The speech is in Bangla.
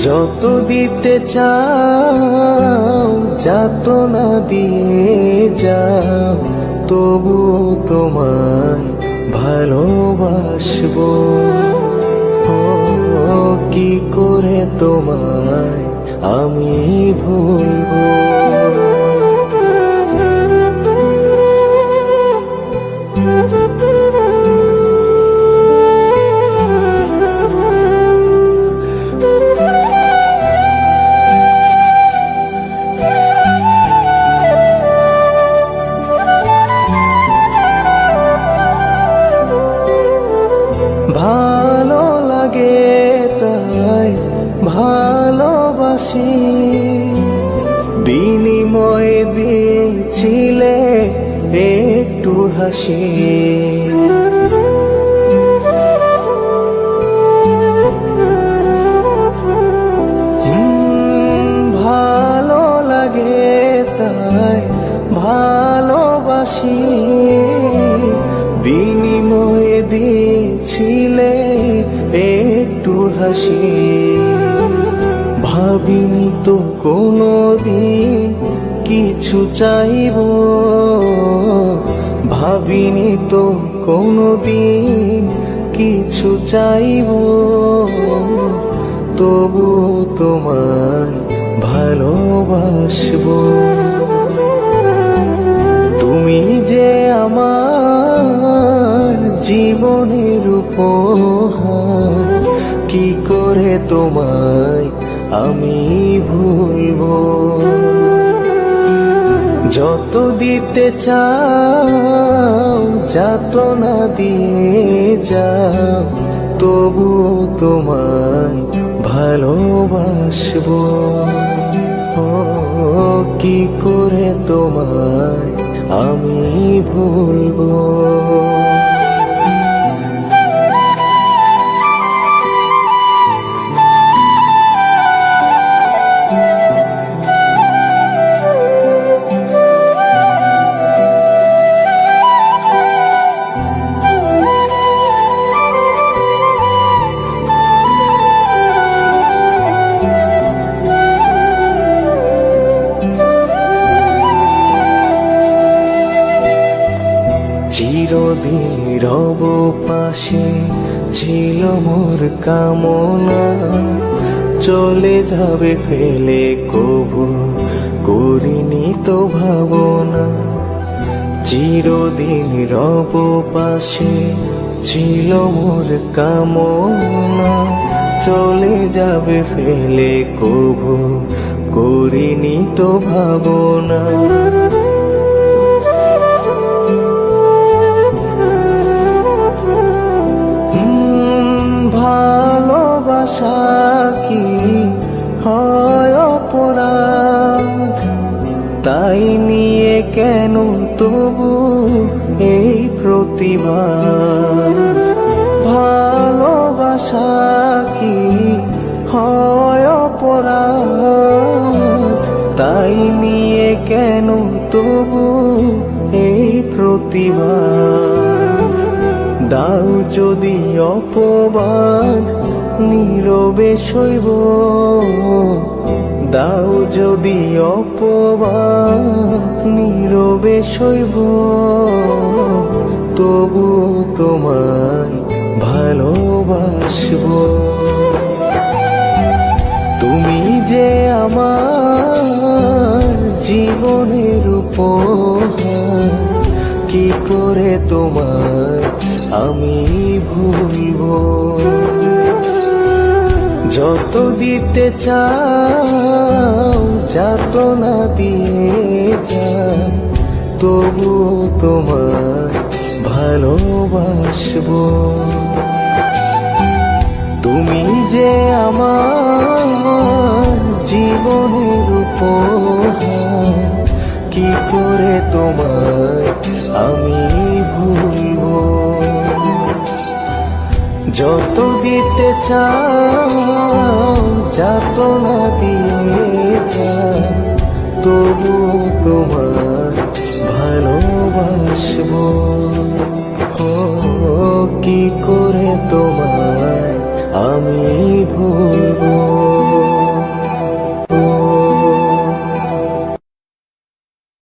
যত দিতে চাও যাতনা দিয়ে যাও, তবু তোমায় ভালোবাসবো। কি করে তোমায় আমি ভুলবো। ভালো লাগে তাই ভালোবাসি, বিনিময়ে দিয়েছিলে একটু হাসি। ভালো লাগে তাই ভালোবাসি, বিনিময়ে দিয়েছিলে একটু হাসি। ভাবিনি তো কোনোদিন কিছু চাইবো, ভাবিনি তো কোনোদিন কিছু চাইবো, তবু তোমায় ভালোবাসবো। তুমি যে আমার জীবনের উপহার, কি করে তোমায় আমি ভুলবো। যত দিতে চাও যাতনা দিয়ে যাও, তবু তোমায় ভালোবাসবো। কি করে তোমায় আমি ভুলবো। চিরদিন রব পাশে ছিল মোর কামনা, চলে যাবে ফেলে কবু করিনি তো ভাবনা। চিরদিন রব পাশে ছিল মোর কামনা, চলে যাবে ফেলে কবু করিনি তো ভাবনা। ভালোবাসা কি হয় অপরাধ, তাই নিয়ে কেন তবু এই প্রতিবাদ। ভালোবাসা কি হয় অপরাধ, তাই নিয়ে কেন তবু এই প্রতিবাদ। দাও যদি অপবাদ নীরবে সইব, দাও যদি অপবাদ নীরবে সইব, তবু তোমায় ভালোবাসবো। তুমি যে আমার জীবনের উপহার, কি করে তোমায় আমি ভুলবো। যত দিতে চাও যাতনা দিয়ে যাও, তবু তোমায় ভালোবাসবো। তুমি যে আমার জীবনের উপহার, কি করে তোমায় আমি ভুলবো। যত দিতে চাও যাতনা দিয়ে যাও, তবু তোমায় ভালোবাসবো। কি করে তোমায় আমি ভুলবো।